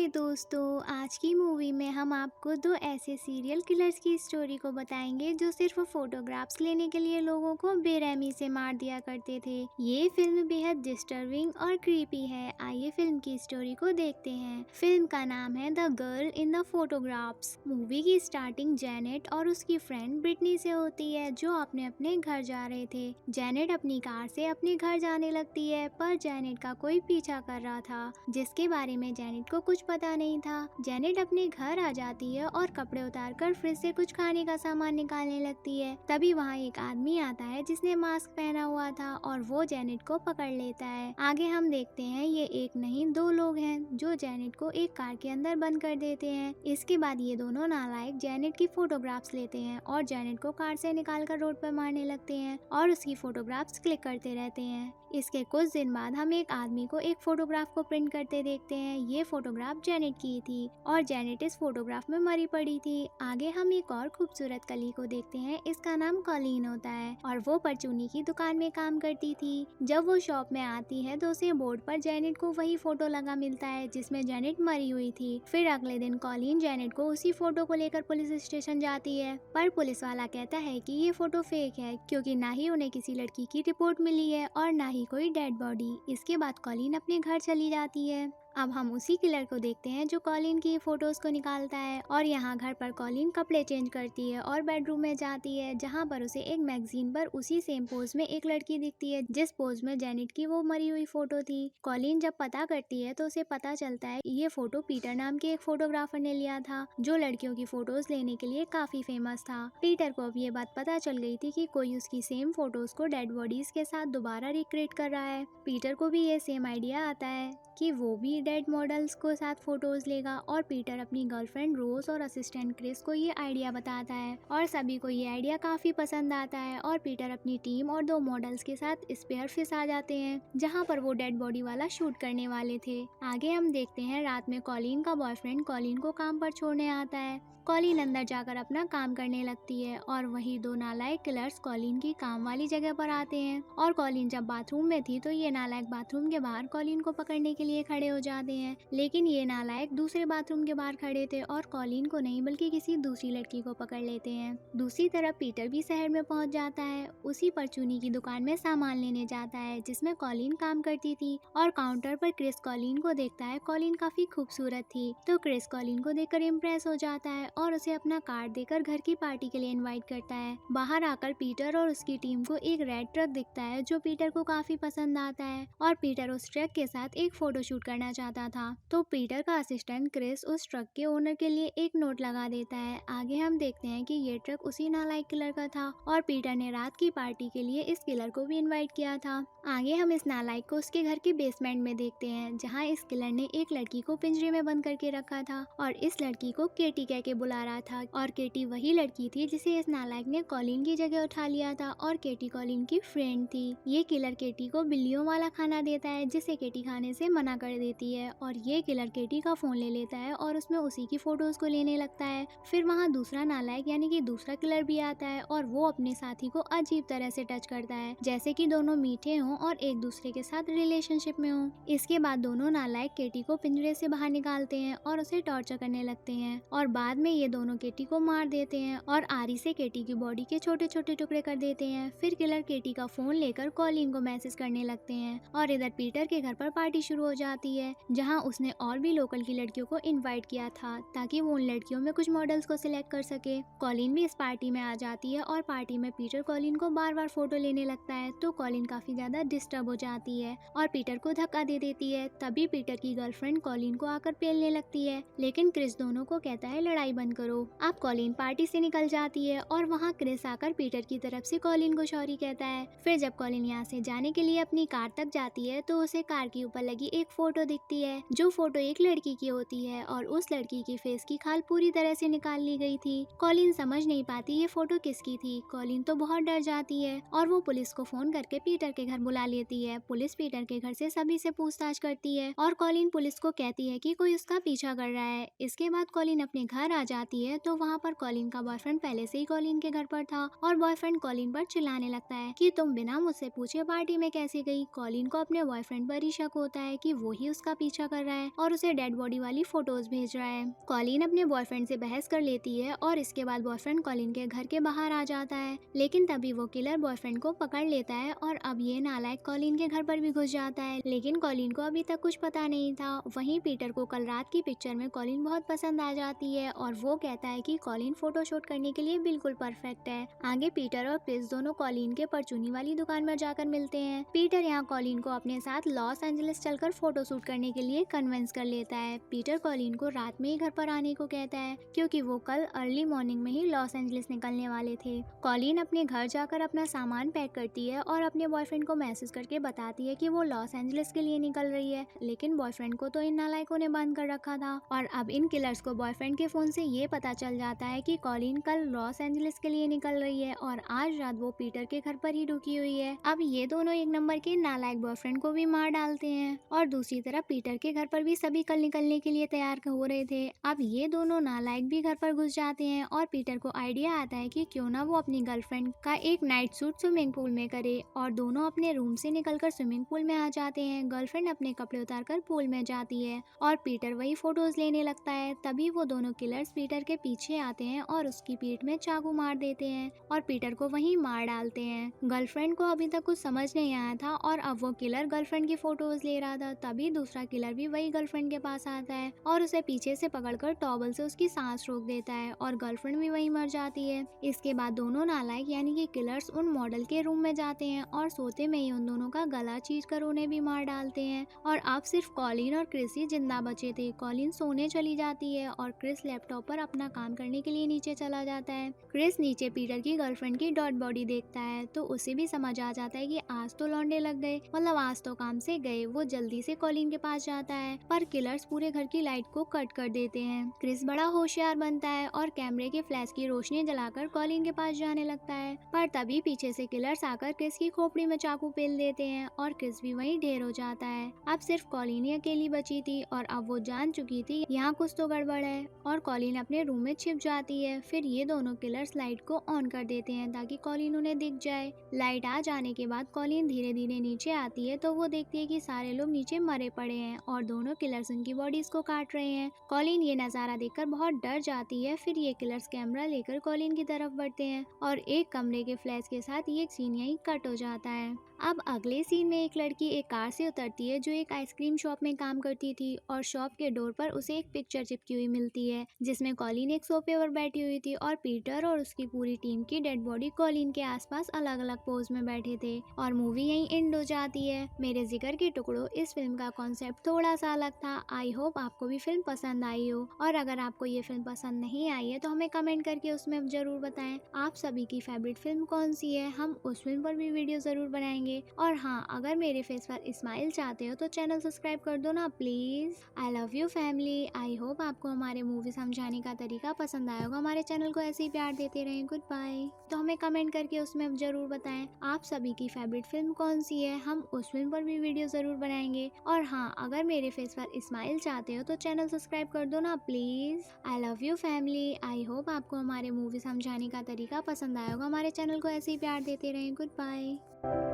हाय दोस्तों, आज की मूवी में हम आपको दो ऐसे सीरियल किलर्स की स्टोरी को बताएंगे जो सिर्फ फोटोग्राफ्स लेने के लिए लोगों को बेरहमी से मार दिया करते थे। ये फिल्म बेहद डिस्टर्बिंग और क्रीपी है। आइए फिल्म की स्टोरी को देखते हैं। फिल्म का नाम है the girl in the photographs. Movie की स्टार्टिंग जेनेट और उसकी फ्रेंड ब्रिटनी से होती है जो अपने अपने घर जा रहे थे। जेनेट अपनी कार से अपने घर जाने लगती है, पर जेनेट का कोई पीछा कर रहा था जिसके बारे में जेनेट को कुछ पता नहीं था। जेनेट अपने घर आ जाती है और कपड़े उतारकर फ्रिज से कुछ खाने का सामान निकालने लगती है। तभी वहाँ एक आदमी आता है जिसने मास्क पहना हुआ था और वो जेनेट को पकड़ लेता है। आगे हम देखते हैं ये एक नहीं दो लोग हैं जो जेनेट को एक कार के अंदर बंद कर देते हैं। इसके बाद ये दोनों नालायक जेनेट की फोटोग्राफ्स लेते हैं और जेनेट को कार से निकालकर रोड पर मारने लगते हैं और उसकी फोटोग्राफ्स क्लिक करते रहते हैं। इसके कुछ दिन बाद हम एक आदमी को एक फोटोग्राफ को प्रिंट करते देखते हैं। ये फोटोग्राफ जेनेट की थी और जेनेट इस फोटोग्राफ में मरी पड़ी थी। आगे हम एक और खूबसूरत कली को देखते हैं। इसका नाम कॉलिन होता है और वो परचूनी की दुकान में काम करती थी। जब वो शॉप में आती है तो उसे बोर्ड पर जेनेट को वही फोटो लगा मिलता है जिसमें जेनेट मरी हुई थी। फिर अगले दिन कॉलिन जेनेट को उसी फोटो को लेकर पुलिस स्टेशन जाती है, पर पुलिस वाला कहता है कि ये फोटो फेक है क्योंकि ना ही उन्हें किसी लड़की की रिपोर्ट मिली है और ना ही कोई डेड बॉडी। इसके बाद कॉलिन अपने घर चली जाती है। अब हम उसी किलर को देखते हैं जो कॉलिन की फोटोज को निकालता है और यहाँ घर पर कॉलिन कपड़े चेंज करती है और बेडरूम में जाती है जहाँ पर उसे एक मैगजीन पर उसी सेम पोज में एक लड़की दिखती है जिस पोज में जेनेट की वो मरी हुई फोटो थी। कॉलिन जब पता करती है तो उसे पता चलता है ये फोटो पीटर नाम के एक फोटोग्राफर ने लिया था जो लड़कियों की फोटोज लेने के लिए काफी फेमस था। पीटर को अब ये बात पता चल गई थी कि कोई उसकी सेम फोटोज को डेड बॉडीज के साथ दोबारा रिक्रिएट कर रहा है। पीटर को भी ये सेम आइडिया आता है कि वो भी डेड मॉडल्स को साथ फोटोज लेगा और पीटर अपनी गर्लफ्रेंड रोज और असिस्टेंट क्रिस को ये आइडिया बताता है और सभी को ये आइडिया काफी पसंद आता है और पीटर अपनी टीम और दो मॉडल्स के साथ स्पेयर फिश आ जाते हैं जहाँ पर वो डेड बॉडी वाला शूट करने वाले थे। आगे हम देखते हैं रात में कॉलिन का बॉयफ्रेंड कॉलिन को काम पर छोड़ने आता है। कॉलिन अंदर जाकर अपना काम करने लगती है और वही दो नालायक किलर्स कॉलिन की काम वाली जगह पर आते हैं और कॉलिन जब बाथरूम में थी तो ये नालायक बाथरूम के बाहर कॉलिन को पकड़ने के लिए खड़े हो जाते हैं, लेकिन ये नालायक दूसरे बाथरूम के बाहर खड़े थे और कॉलिन को नहीं बल्कि किसी दूसरी लड़की को पकड़ लेते हैं। दूसरी तरफ पीटर भी शहर में पहुंच जाता है। उसी परचूनी की दुकान में सामान लेने जाता है जिसमें कॉलिन काम करती थी और काउंटर पर क्रिस कॉलिन को देखता है। कॉलिन काफी खूबसूरत थी तो क्रिस कॉलिन को देखकर इम्प्रेस हो जाता है और उसे अपना कार्ड देकर घर की पार्टी के लिए इनवाइट करता है। बाहर आकर पीटर और उसकी टीम को एक रेड ट्रक दिखता है जो पीटर को काफी पसंद आता है और पीटर उस ट्रक के साथ एक फोटो शूट करना चाहता था तो पीटर का असिस्टेंट क्रिस उस ट्रक के ओनर के लिए एक नोट लगा देता है। आगे हम देखते हैं कि ये ट्रक उसी नालायक किलर का था और पीटर ने रात की पार्टी के लिए इस किलर को भी इनवाइट किया था। आगे हम इस नालायक को उसके घर के बेसमेंट में देखते हैं जहाँ इस किलर ने एक लड़की को पिंजरे में बंद करके रखा था और इस लड़की को केटी कह के बुला रहा था और केटी वही लड़की थी जिसे इस नालायक ने कॉलिन की जगह उठा लिया था और केटी कॉलिन की फ्रेंड थी। ये किलर केटी को बिल्लियों वाला खाना देता है जिसे केटी खाने से मना कर देती है और ये किलर केटी का फोन ले लेता है और उसमें उसी की फोटोज को लेने लगता है। फिर वहाँ दूसरा नालायक यानी कि दूसरा किलर भी आता है और वो अपने साथी को अजीब तरह से टच करता है जैसे कि दोनों मीठे हों और एक दूसरे के साथ रिलेशनशिप में हों। इसके बाद दोनों नालायक केटी को पिंजरे से बाहर निकालते हैं और उसे टॉर्चर करने लगते हैं और बाद में ये दोनों केटी को मार देते हैं और आरी से केटी की बॉडी के छोटे छोटे टुकड़े कर देते हैं। फिर किलर केटी का फोन लेकर कॉलिन को मैसेज करने लगते हैं और इधर पीटर के घर पर पार्टी शुरू हो जाती है जहां उसने और भी लोकल की लड़कियों को इनवाइट किया था ताकि वो उन लड़कियों में कुछ मॉडल्स को सिलेक्ट कर सके। कॉलिन भी इस पार्टी में आ जाती है और पार्टी में पीटर कॉलिन को बार बार फोटो लेने लगता है तो कॉलिन काफी ज्यादा डिस्टर्ब हो जाती है और पीटर को धक्का दे देती है। तभी पीटर की गर्लफ्रेंड कॉलिन को आकर पेलने लगती है, लेकिन क्रिस दोनों को कहता है लड़ाई बंद करो। अब कॉलिन पार्टी से निकल जाती है और वहाँ क्रिस आकर पीटर की तरफ से कॉलिन को सॉरी कहता है। फिर जब कॉलिन यहाँ से जाने के लिए अपनी कार तक जाती है तो उसे कार के ऊपर लगी एक फोटो दिखती है जो फोटो एक लड़की की होती है और उस लड़की की फेस की खाल पूरी तरह से निकाल ली गई थी। कॉलिन समझ नहीं पाती ये फोटो किसकी थी। कॉलिन तो बहुत डर जाती है और वो पुलिस को फोन करके पीटर के घर बुला लेती है। पुलिस पीटर के घर से सभी से पूछताछ करती है और कॉलिन पुलिस को कहती है कि कोई उसका पीछा कर रहा है। इसके बाद कॉलिन अपने घर आ जाती है तो वहाँ पर कॉलिन का बॉयफ्रेंड पहले से ही कॉलिन के घर पर था और बॉयफ्रेंड कॉलिन पर चिल्लाने लगता है कि तुम बिना मुझसे पूछे पार्टी में कैसे गई। कॉलिन को अपने बॉयफ्रेंड पर ही शक होता है कि कि वो ही उसका पीछा कर रहा है और उसे डेड बॉडी वाली फोटोज भेज रहा है। कॉलिन अपने बॉयफ्रेंड से बहस कर लेती है और इसके बाद बॉयफ्रेंड कॉलिन के घर के बाहर आ जाता है, लेकिन तभी वो किलर बॉयफ्रेंड को पकड़ लेता है और अब ये नालायक कॉलिन के घर पर भी घुस जाता है। लेकिन कॉलिन को अभी तक कुछ पता नहीं था। वहीं पीटर को कल रात की पिक्चर में कॉलिन बहुत पसंद आ जाती है और वो कहता है कि कॉलिन फोटोशूट करने के लिए बिल्कुल परफेक्ट है। आगे पीटर और क्रिस दोनों कॉलिन के परचूनी वाली दुकान में जाकर मिलते हैं। पीटर यहाँ कॉलिन को अपने साथ लॉस एंजलिस चलकर फोटोशूट करने के लिए कन्विंस कर लेता है। पीटर कॉलिन को रात में ही घर पर आने को कहता है क्योंकि वो कल अर्ली मॉर्निंग में ही लॉस एंजलिस निकलने वाले थे। कॉलिन अपने घर जाकर अपना सामान पैक करती है और अपने बॉयफ्रेंड को मैसेज करके बताती है कि वो लॉस एंजलिस के लिए निकल रही है, लेकिन बॉयफ्रेंड को तो इन नालायकों ने बंद कर रखा था। और अब इन किलर्स को बॉयफ्रेंड के फोन से ये पता चल जाता है कि कॉलिन कल लॉस एंजलिस के लिए निकल रही है और आज रात वो पीटर के घर पर ही रुकी हुई है। अब ये दोनों एक नंबर के नालायक बॉयफ्रेंड को भी मार डालते हैं और दूसरी तरफ पीटर के घर पर भी सभी कल निकलने के लिए तैयार हो रहे थे। अब ये दोनों नालायक भी घर पर घुस जाते हैं और पीटर को आइडिया आता है कि क्यों ना वो अपनी गर्लफ्रेंड का एक नाइट सूट स्विमिंग पूल में करे और दोनों अपने रूम से निकलकर स्विमिंग पूल में आ जाते हैं। गर्लफ्रेंड अपने कपड़े उतारकर पूल में जाती है और पीटर वही फोटोज लेने लगता है। तभी वो दोनों किलर्स पीटर के पीछे आते हैं और उसकी पीठ में चाकू मार देते हैं और पीटर को वहीं मार डालते हैं। गर्लफ्रेंड को अभी तक कुछ समझ नहीं आया था और अब वो किलर गर्लफ्रेंड की फोटोज ले रहा था। तभी दूसरा किलर भी वही गर्लफ्रेंड के पास आता है और उसे पीछे से पकड़कर टॉवल से उसकी सांस रोक देता है और गर्लफ्रेंड भी वहीं मर जाती है। इसके बाद दोनों नालायक यानी कि किलर्स उन मॉडल के रूम में जाते हैं और सोते में ही उन दोनों का गला चीर कर उन्हें भी मार डालते हैं और अब सिर्फ कॉलिन और क्रिस ही जिंदा बचे थे। कॉलिन सोने चली जाती है और क्रिस लैपटॉप पर अपना काम करने के लिए नीचे चला जाता है। क्रिस नीचे पीटर की गर्लफ्रेंड की डेड बॉडी देखता है तो उसे भी समझ आ जाता है कि आज तो लौंडे लग गए, मतलब आज तो काम से गए। वो जल्दी से कॉलिन के पास जाता है पर किलर्स पूरे घर की लाइट को कट कर देते हैं। क्रिस बड़ा होशियार बनता है और कैमरे के फ्लैश की रोशनी जलाकर कॉलिन के पास जाने लगता है, पर तभी पीछे से किलर्स आकर क्रिस की खोपड़ी में चाकू पेल देते हैं और क्रिस भी वहीं ढेर हो जाता है। अब सिर्फ कॉलिन ही अकेली बची थी और अब वो जान चुकी थी यहाँ कुछ तो गड़बड़ है और कॉलिन अपने रूम में छिप जाती है। फिर ये दोनों किलर्स लाइट को ऑन कर देते हैं ताकि कॉलिन उन्हें दिख जाए। लाइट आ जाने के बाद कॉलिन धीरे धीरे नीचे आती है तो वो देखती है कि सारे लोग नीचे मरे पड़े हैं और दोनों किलर्स उनकी बॉडीज को काट रहे हैं। कॉलिन ये नजारा देखकर बहुत डर जाती है। फिर ये किलर्स कैमरा लेकर कॉलिन की तरफ बढ़ते हैं और एक कमरे के फ्लैश के साथ ये सीन यहीं कट हो जाता है। अब अगले सीन में एक लड़की एक कार से उतरती है जो एक आइसक्रीम शॉप में काम करती थी और शॉप के डोर पर उसे एक पिक्चर चिपकी हुई मिलती है जिसमें कॉलिन एक सोफे पर बैठी हुई थी और पीटर और उसकी पूरी टीम की डेड बॉडी कॉलिन के आसपास अलग अलग पोज में बैठे थे और मूवी यहीं एंड हो जाती है। मेरे जिक्र के टुकड़ों, इस फिल्म का कॉन्सेप्ट थोड़ा सा अलग था। आई होप आपको भी फिल्म पसंद आई हो और अगर आपको ये फिल्म पसंद नहीं आई है तो हमें कमेंट करके उसमें जरूर बताएं आप सभी की फेवरेट फिल्म कौन सी है। हम उस फिल्म पर भी वीडियो जरूर बनाएंगे। और हाँ, अगर मेरे फेस पर स्माइल चाहते हो तो चैनल सब्सक्राइब कर दो ना please. I love you family. I hope आपको हमारे मूवी समझाने का तरीका पसंद आया होगा। हमारे चैनल को ऐसे ही प्यार देते रहें। Good bye. तो हमें कमेंट करके उसमें जरूर बताएं आप सभी की फेवरेट फिल्म कौन सी है। हम उस फिल्म पर भी वीडियो जरूर बनाएंगे। और हाँ, अगर मेरे फेस पर स्माइल चाहते हो तो चैनल सब्सक्राइब कर दो ना please. I love you family. I hope आपको हमारे मूवी समझाने का तरीका पसंद आया होगा। हमारे चैनल को ऐसे ही प्यार देते रहें। Good bye.